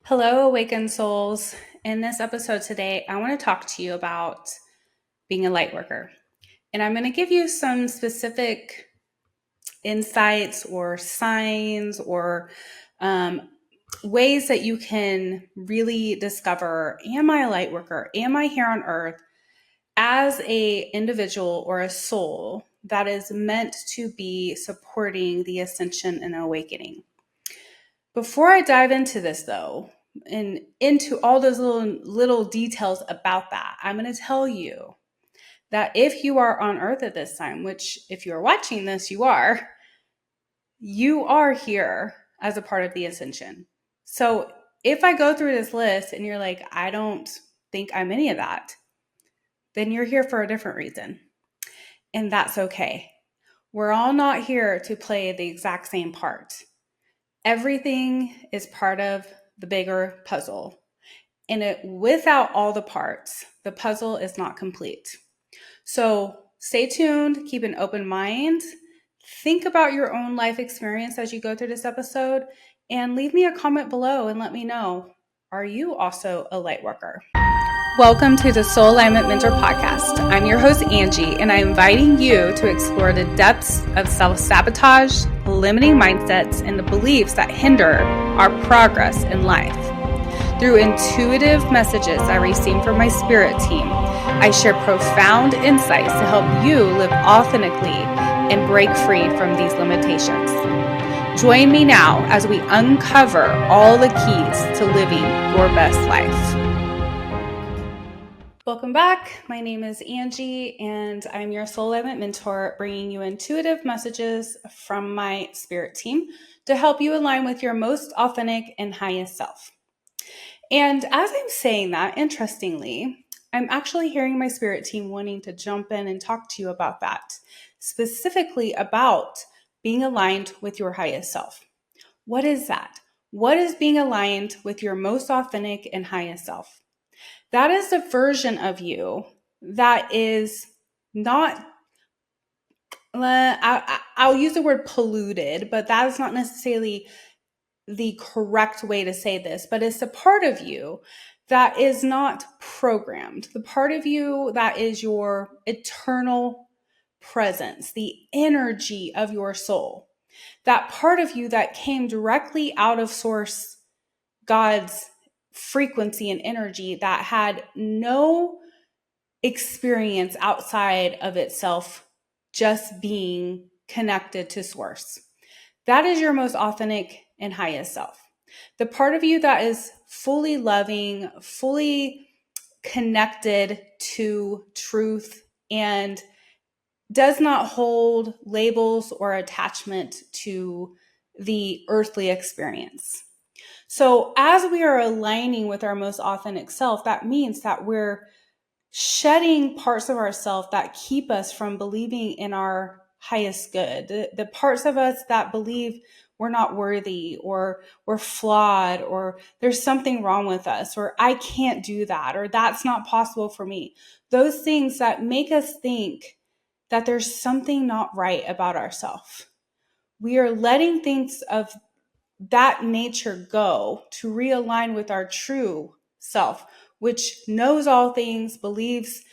Hello, awakened souls. In this episode today, I want to talk to you about being a light worker. And I'm going to give you some specific insights or signs or um, ways that you can really discover, am I a light worker? Am I here on earth as a individual or a soul that is meant to be supporting the ascension and awakening? Before I dive into this, though, and into all those little details about that, I'm going to tell you that if you are on Earth at this time, which if you're watching this, you are here as a part of the ascension. So if I go through this list and you're like, I don't think I'm any of that, then you're here for a different reason. And that's okay. We're all not here to play the exact same part. Everything is part of the bigger puzzle. And without all the parts, the puzzle is not complete. So stay tuned, keep an open mind, think about your own life experience as you go through this episode, and leave me a comment below and let me know, are you also a light worker? Welcome to the Soul Alignment Mentor Podcast. I'm your host, Angie, and I'm inviting you to explore the depths of self-sabotage, limiting mindsets, and the beliefs that hinder our progress in life. Through intuitive messages I receive from my spirit team, I share profound insights to help you live authentically and break free from these limitations. Join me now as we uncover all the keys to living your best life. Welcome back. My name is Angie, and I'm your Soul Alignment Mentor, bringing you intuitive messages from my spirit team to help you align with your most authentic and highest self. And as I'm saying that, interestingly, I'm actually hearing my spirit team wanting to jump in and talk to you about that, specifically about being aligned with your highest self. What is that? What is being aligned with your most authentic and highest self? That is the version of you that is not, I'll use the word polluted, but that is not necessarily the correct way to say this, but it's the part of you that is not programmed, the part of you that is your eternal presence, the energy of your soul, that part of you that came directly out of Source, God's frequency and energy, that had no experience outside of itself, just being connected to Source. That is your most authentic and highest self. The part of you that is fully loving, fully connected to truth, and does not hold labels or attachment to the earthly experience. So as we are aligning with our most authentic self, that means that we're shedding parts of ourselves that keep us from believing in our highest good, the parts of us that believe we're not worthy, or we're flawed, or there's something wrong with us, or I can't do that, or that's not possible for me. Those things that make us think that there's something not right about ourselves. We are letting things of that nature go to realign with our true self, which knows all things, believes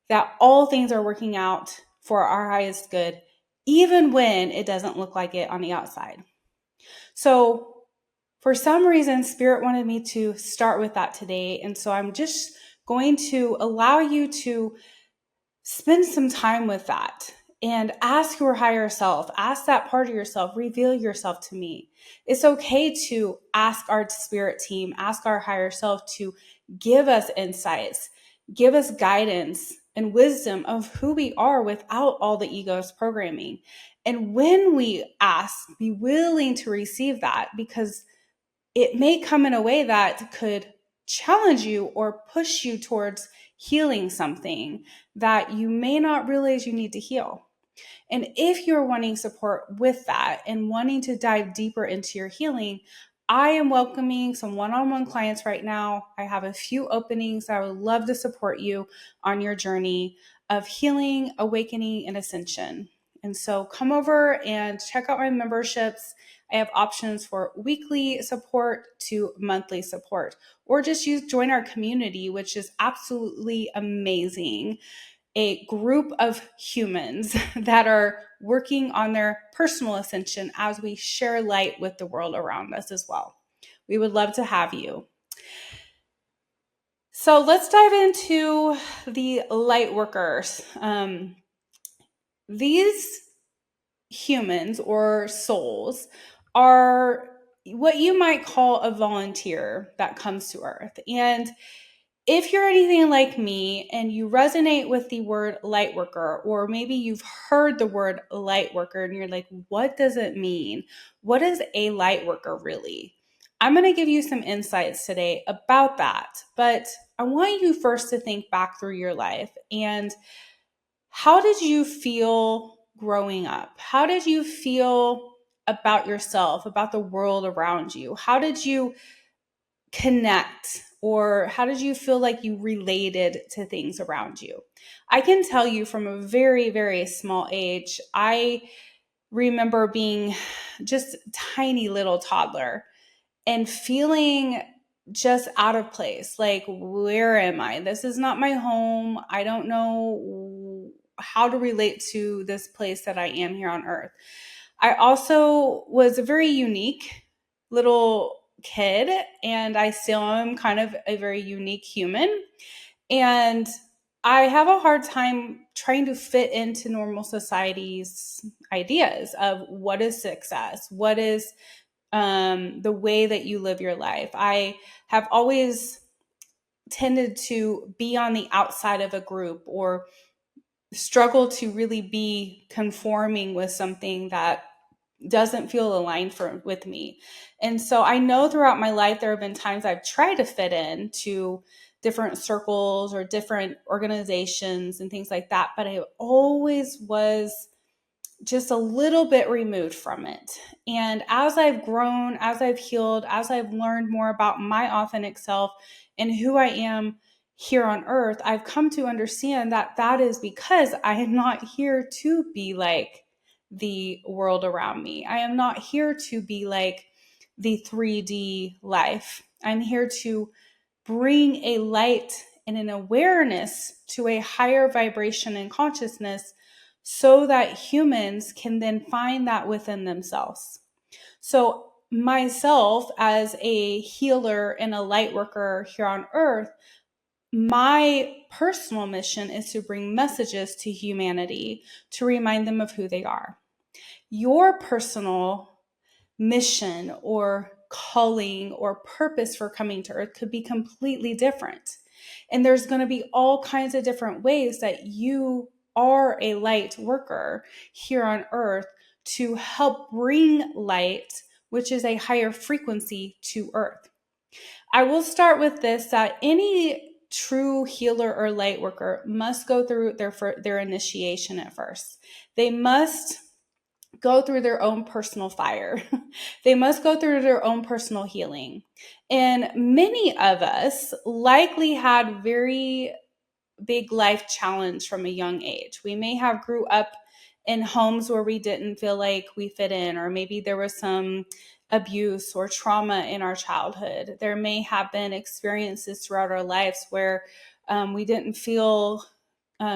that all things are working out for our highest good, even when it doesn't look like it on the outside. So for some reason, Spirit wanted me to start with that today. And so I'm just going to allow you to spend some time with that and ask your higher self, ask that part of yourself, reveal yourself to me. It's okay to ask our spirit team, ask our higher self to give us insights, give us guidance and wisdom of who we are without all the ego's programming. And when we ask, be willing to receive that, because it may come in a way that could challenge you or push you towards healing something that you may not realize you need to heal. And if you're wanting support with that and wanting to dive deeper into your healing, I am welcoming some one-on-one clients right now. I have a few openings. I would love to support you on your journey of healing, awakening, and ascension. And so come over and check out my memberships. I have options for weekly support to monthly support, or just join our community, which is absolutely amazing. A group of humans that are working on their personal ascension as we share light with the world around us as well. We would love to have you. So let's dive into the light workers. These humans or souls are what you might call a volunteer that comes to Earth. And if you're anything like me and you resonate with the word light worker, or maybe you've heard the word light worker and you're like, what does it mean? What is a light worker really? I'm going to give you some insights today about that. But I want you first to think back through your life and how did you feel growing up? How did you feel about yourself, about the world around you? How did you connect, or how did you feel like you related to things around you? I can tell you from a very, very small age, I remember being just a tiny little toddler and feeling just out of place. Like, where am I? This is not my home. I don't know how to relate to this place that I am here on earth. I also was a very unique little kid, and I still am kind of a very unique human. And I have a hard time trying to fit into normal society's ideas of what is success, what is the way that you live your life. I have always tended to be on the outside of a group or struggle to really be conforming with something that doesn't feel aligned with me. And so I know throughout my life, there have been times I've tried to fit in to different circles or different organizations and things like that, but I always was just a little bit removed from it. And as I've grown, as I've healed, as I've learned more about my authentic self and who I am here on earth, I've come to understand that that is because I am not here to be like the world around me. I am not here to be like the 3D life. I'm here to bring a light and an awareness to a higher vibration and consciousness so that humans can then find that within themselves. So, myself as a healer and a light worker here on earth, my personal mission is to bring messages to humanity to remind them of who they are. Your personal mission or calling or purpose for coming to earth could be completely different. And there's going to be all kinds of different ways that you are a light worker here on earth to help bring light, which is a higher frequency, to earth. I will start with this, that any true healer or light worker must go through their initiation at first. They must go through their own personal fire. They must go through their own personal healing. And many of us likely had very big life challenge from a young age. We may have grew up in homes where we didn't feel like we fit in, or maybe there was some abuse or trauma in our childhood. There may have been experiences throughout our lives where we didn't feel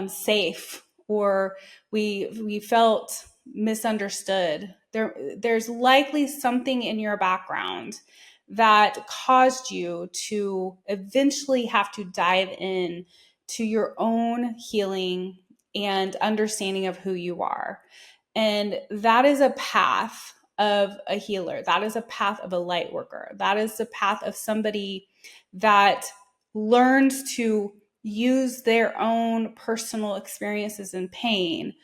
safe, or we felt misunderstood. There's likely something in your background that caused you to eventually have to dive in to your own healing and understanding of who you are. And that is a path of a healer. That is a path of a light worker. That is the path of somebody that learns to use their own personal experiences and pain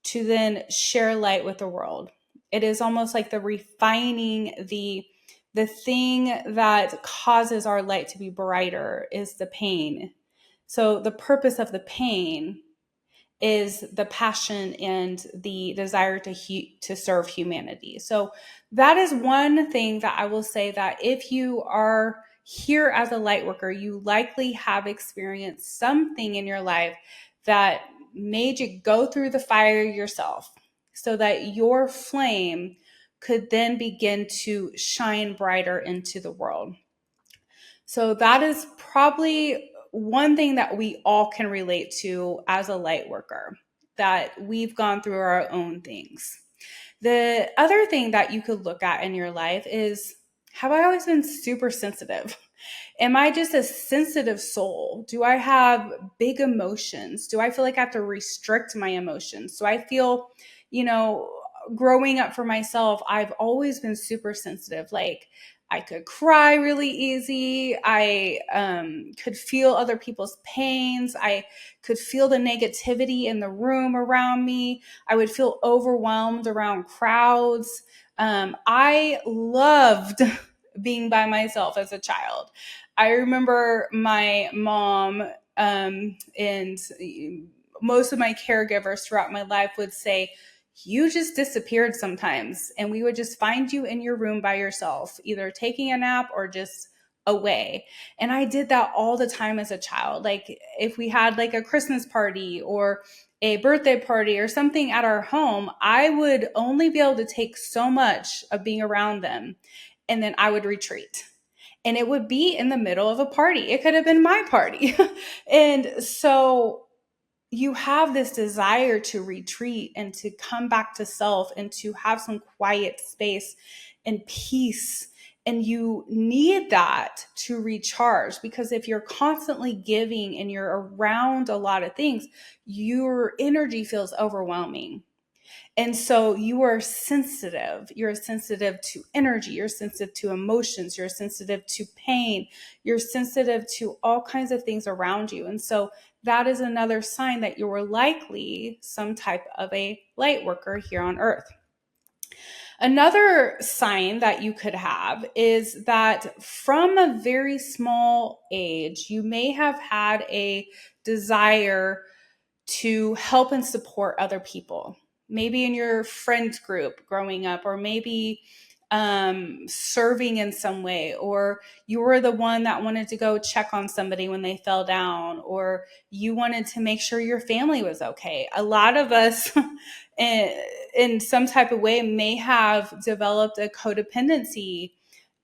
to then share light with the world. It is almost like the refining the thing that causes our light to be brighter is the pain. So the purpose of the pain is the passion and the desire to serve humanity. So that is one thing that I will say, that if you are here as a light worker, you likely have experienced something in your life that made you go through the fire yourself so that your flame could then begin to shine brighter into the world. So that is probably one thing that we all can relate to as a light worker, that we've gone through our own things. The other thing that you could look at in your life is, have I always been super sensitive? Am I just a sensitive soul? Do I have big emotions? Do I feel like I have to restrict my emotions? Do I feel, you know, growing up for myself, I've always been super sensitive. Like, I could cry really easy. I could feel other people's pains. I could feel the negativity in the room around me. I would feel overwhelmed around crowds. I loved being by myself as a child. I remember my mom and most of my caregivers throughout my life would say, you just disappeared sometimes, and we would just find you in your room by yourself, either taking a nap or just away. And I did that all the time as a child. Like, if we had like a Christmas party or a birthday party or something at our home, I would only be able to take so much of being around them, and then I would retreat. And it would be in the middle of a party. It could have been my party. And so you have this desire to retreat and to come back to self and to have some quiet space and peace. And you need that to recharge, because if you're constantly giving and you're around a lot of things, your energy feels overwhelming. And so you are sensitive. You're sensitive to energy. You're sensitive to emotions. You're sensitive to pain. You're sensitive to all kinds of things around you. And so that is another sign that you are likely some type of a light worker here on earth. Another sign that you could have is that from a very small age, you may have had a desire to help and support other people. Maybe in your friend group growing up, or maybe serving in some way, or you were the one that wanted to go check on somebody when they fell down, or you wanted to make sure your family was okay. A lot of us in some type of way may have developed a codependency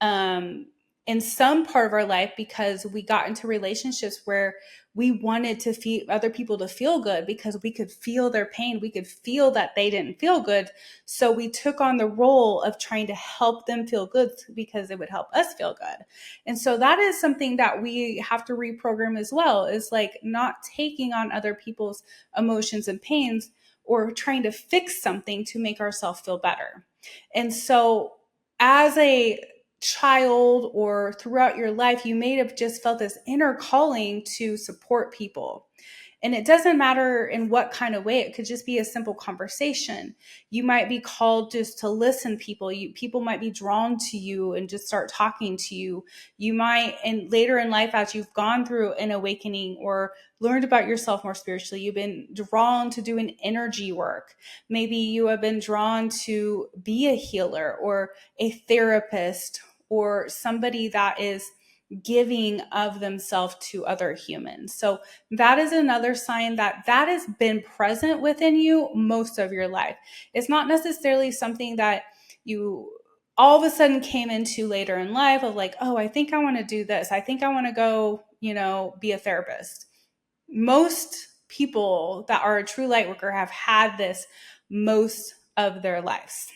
in some part of our life, because we got into relationships where we wanted to feel other people to feel good, because we could feel their pain. We could feel that they didn't feel good. So we took on the role of trying to help them feel good because it would help us feel good. And so that is something that we have to reprogram as well, is like not taking on other people's emotions and pains, or trying to fix something to make ourselves feel better. And so as a child or throughout your life, you may have just felt this inner calling to support people. And it doesn't matter in what kind of way. It could just be a simple conversation. You might be called just to listen people. People might be drawn to you and just start talking to you. You might, and later in life, as you've gone through an awakening or learned about yourself more spiritually, you've been drawn to do an energy work. Maybe you have been drawn to be a healer or a therapist or somebody that is giving of themselves to other humans. So that is another sign that that has been present within you most of your life. It's not necessarily something that you all of a sudden came into later in life of like, oh, I think I want to do this. I think I want to go, be a therapist. Most people that are a true light worker have had this most of their lives.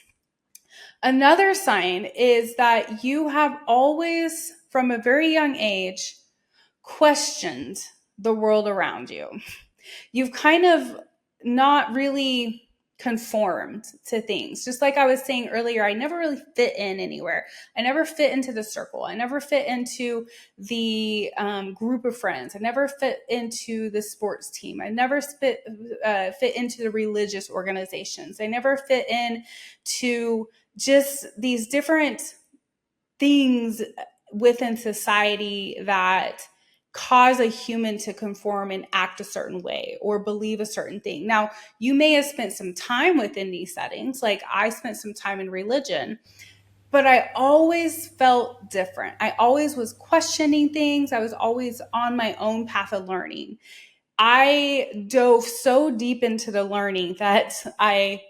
Another sign is that you have always, from a very young age, questioned the world around you. You've kind of not really conformed to things. Just like I was saying earlier, I never really fit in anywhere. I never fit into the circle. I never fit into the group of friends. I never fit into the sports team. I never fit into the religious organizations. I never fit in to just these different things within society that cause a human to conform and act a certain way or believe a certain thing. Now, you may have spent some time within these settings, like I spent some time in religion, but I always felt different. I always was questioning things. I was always on my own path of learning. I dove so deep into the learning that I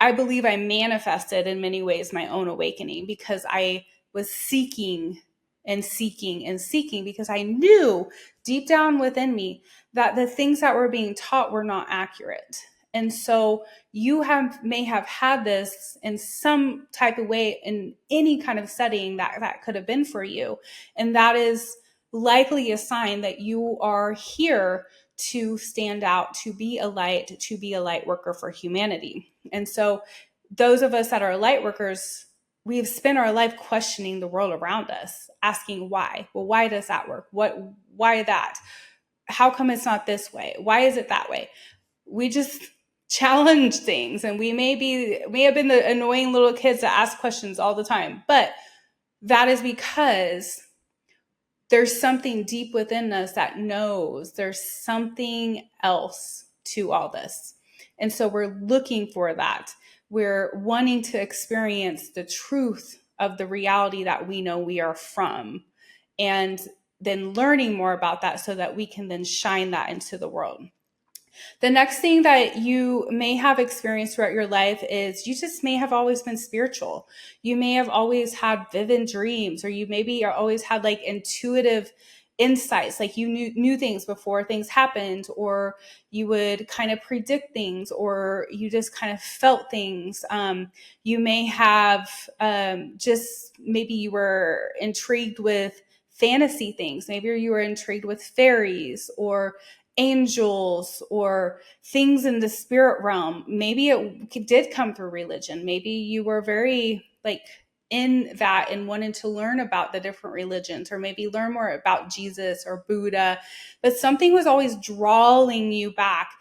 I believe I manifested in many ways my own awakening because I was seeking and seeking and seeking, because I knew deep down within me that the things that were being taught were not accurate. And so you may have had this in some type of way in any kind of setting that could have been for you. And that is likely a sign that you are here to stand out, to be a light worker for humanity. And so those of us that are light workers, we've spent our life questioning the world around us, asking why. Well, why does that work? Why that? How come it's not this way? Why is it that way? We just challenge things, and we may have been the annoying little kids that ask questions all the time, but that is because there's something deep within us that knows there's something else to all this. And so we're looking for that. We're wanting to experience the truth of the reality that we know we are from, and then learning more about that so that we can then shine that into the world. The next thing that you may have experienced throughout your life is you just may have always been spiritual. You may have always had vivid dreams, or you maybe always had like intuitive insights, like you knew things before things happened, or you would kind of predict things, or you just kind of felt things. You may have just maybe you were intrigued with fantasy things. Maybe you were intrigued with fairies or angels or things in the spirit realm. Maybe it did come through religion. Maybe you were very like in that and wanted to learn about the different religions, or maybe learn more about Jesus or Buddha, but something was always drawing you back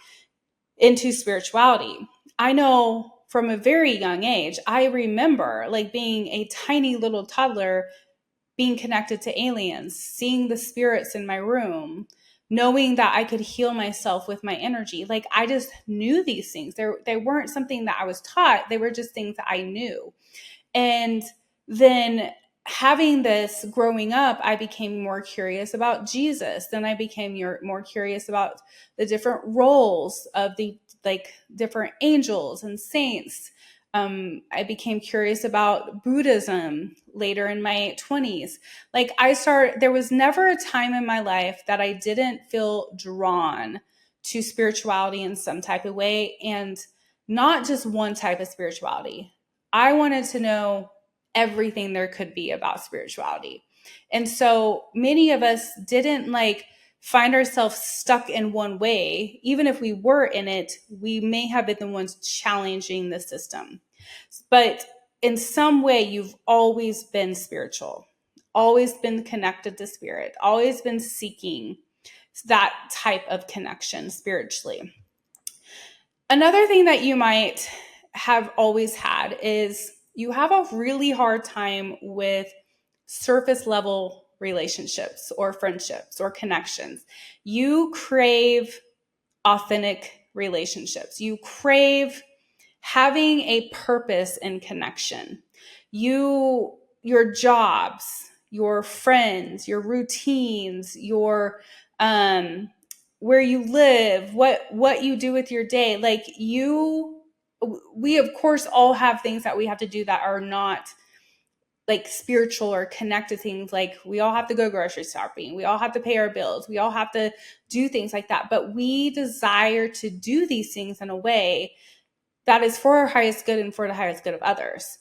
into spirituality. I know from a very young age, I remember like being a tiny little toddler, being connected to aliens, seeing the spirits in my room, knowing that I could heal myself with my energy. Like I just knew these things. They weren't something that I was taught. They were just things that I knew. And then having this growing up, I became more curious about Jesus. Then I became more curious about the different roles of the like different angels and saints. I became curious about Buddhism later in my 20s. Like there was never a time in my life that I didn't feel drawn to spirituality in some type of way, and not just one type of spirituality. I wanted to know everything there could be about spirituality. And so many of us didn't like find ourselves stuck in one way. Even if we were in it, we may have been the ones challenging the system. But in some way, you've always been spiritual, always been connected to spirit, always been seeking that type of connection spiritually. Another thing that you might have always had is you have a really hard time with surface level relationships or friendships or connections. You crave authentic relationships. You crave having a purpose in connection. Your jobs, your friends, your routines, your where you live, what you do with your day. Like we of course all have things that we have to do that are not like spiritual or connected things. Like we all have to go grocery shopping, we all have to pay our bills, we all have to do things like that, but we desire to do these things in a way that is for our highest good and for the highest good of others.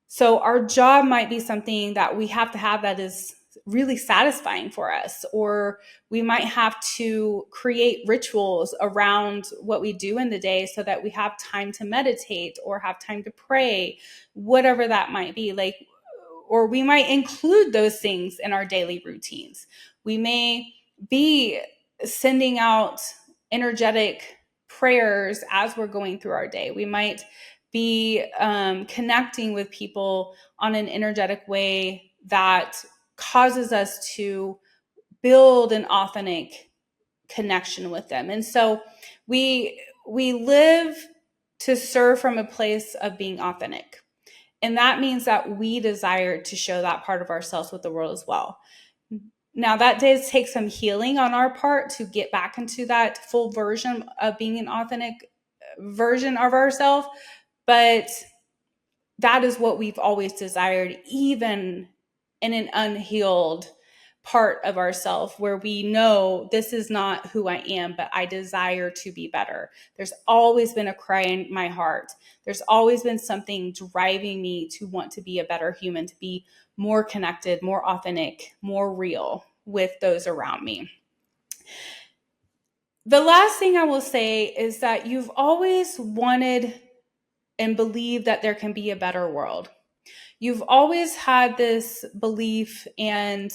So our job might be something that we have to have that is really satisfying for us, or we might have to create rituals around what we do in the day so that we have time to meditate or have time to pray, whatever that might be. Like, or we might include those things in our daily routines. We may be sending out energetic prayers as we're going through our day. We might be connecting with people on an energetic way that causes us to build an authentic connection with them. And so we live to serve from a place of being authentic. And that means that we desire to show that part of ourselves with the world as well. Now, that does take some healing on our part to get back into that full version of being an authentic version of ourselves. But that is what we've always desired, even in an unhealed part of ourselves where we know this is not who I am, but I desire to be better. There's always been a cry in my heart. There's always been something driving me to want to be a better human, to be more connected, more authentic, more real with those around me. The last thing I will say is that you've always wanted and believed that there can be a better world. You've always had this belief, and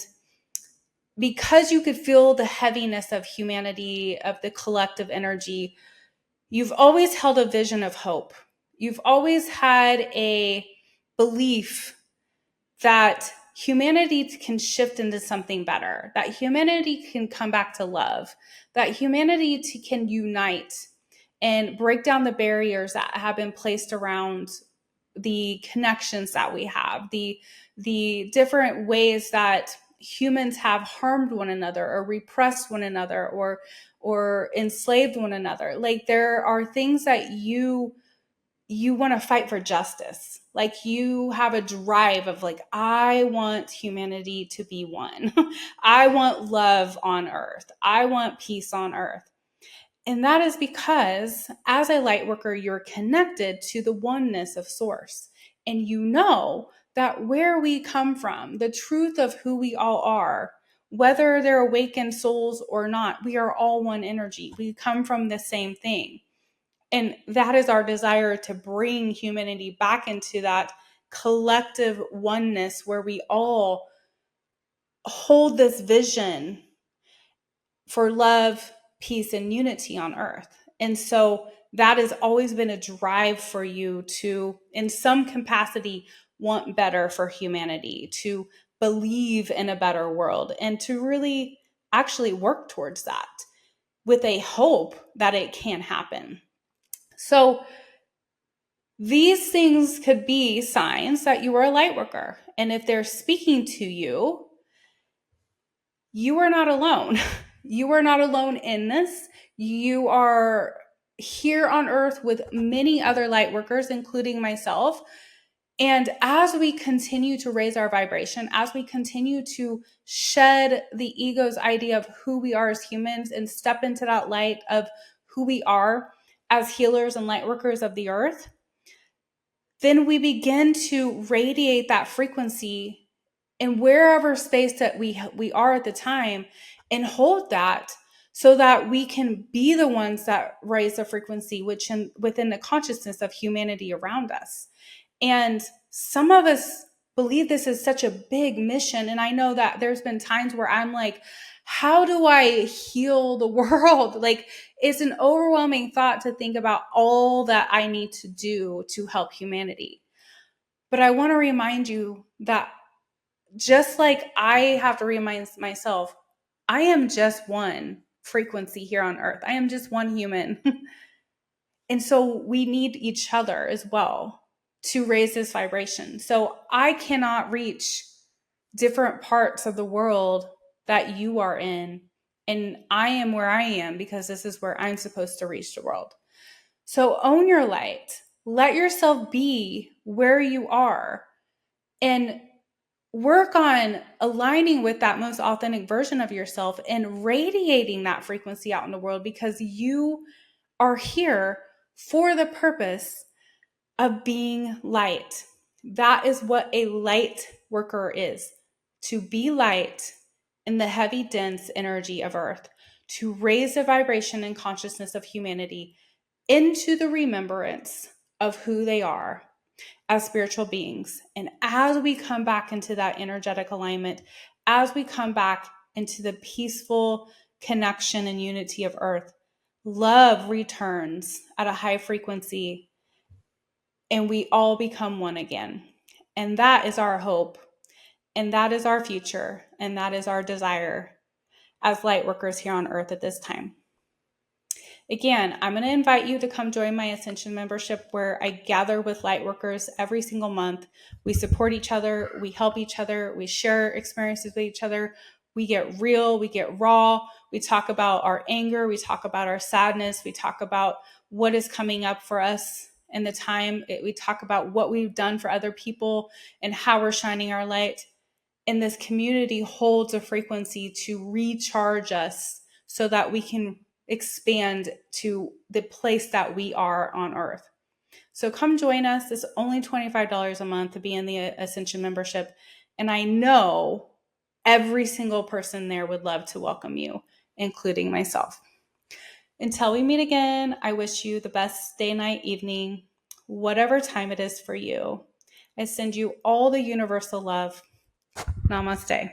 because you could feel the heaviness of humanity, of the collective energy, you've always held a vision of hope. You've always had a belief that humanity can shift into something better, that humanity can come back to love, that humanity can unite and break down the barriers that have been placed around the connections that we have, the different ways that humans have harmed one another or repressed one another or enslaved one another. Like, there are things that you want to fight for justice. Like, you have a drive of like, I want humanity to be one. I want love on earth. I want peace on earth. And that is because as a light worker, you're connected to the oneness of source. And you know that where we come from, the truth of who we all are, whether they're awakened souls or not, we are all one energy. We come from the same thing. And that is our desire, to bring humanity back into that collective oneness where we all hold this vision for love, peace, and unity on earth. And so that has always been a drive for you to, in some capacity, want better for humanity, to believe in a better world, and to really actually work towards that with a hope that it can happen. So these things could be signs that you are a light worker. And if they're speaking to you, you are not alone. You are not alone in this. You are here on earth with many other light workers, including myself. And as we continue to raise our vibration, as we continue to shed the ego's idea of who we are as humans and step into that light of who we are as healers and light workers of the earth, then we begin to radiate that frequency in wherever space that we are at the time, and hold that so that we can be the ones that raise the frequency within the consciousness of humanity around us. And some of us believe this is such a big mission. And I know that there's been times where I'm like, how do I heal the world? Like, it's an overwhelming thought to think about all that I need to do to help humanity. But I want to remind you that just like I have to remind myself, I am just one frequency here on earth. I am just one human. And so we need each other as well to raise this vibration. So I cannot reach different parts of the world that you are in. And I am where I am because this is where I'm supposed to reach the world. So own your light. Let yourself be where you are and work on aligning with that most authentic version of yourself and radiating that frequency out in the world, because you are here for the purpose of being light. That is what a light worker is, to be light in the heavy, dense energy of earth, to raise the vibration and consciousness of humanity into the remembrance of who they are as spiritual beings. And as we come back into that energetic alignment, as we come back into the peaceful connection and unity of earth, love returns at a high frequency and we all become one again. And that is our hope. And that is our future. And that is our desire as light workers here on earth at this time. Again, I'm going to invite you to come join my Ascension membership, where I gather with light workers every single month. We support each other, we help each other, we share experiences with each other, we get real, we get raw, we talk about our anger, we talk about our sadness, we talk about what is coming up for us and the time we talk about what we've done for other people and how we're shining our light. And this community holds a frequency to recharge us so that we can expand to the place that we are on earth. So come join us. It's only $25 a month to be in the Ascension membership. And I know every single person there would love to welcome you, including myself. Until we meet again, I wish you the best day, night, evening, whatever time it is for you. I send you all the universal love. Namaste.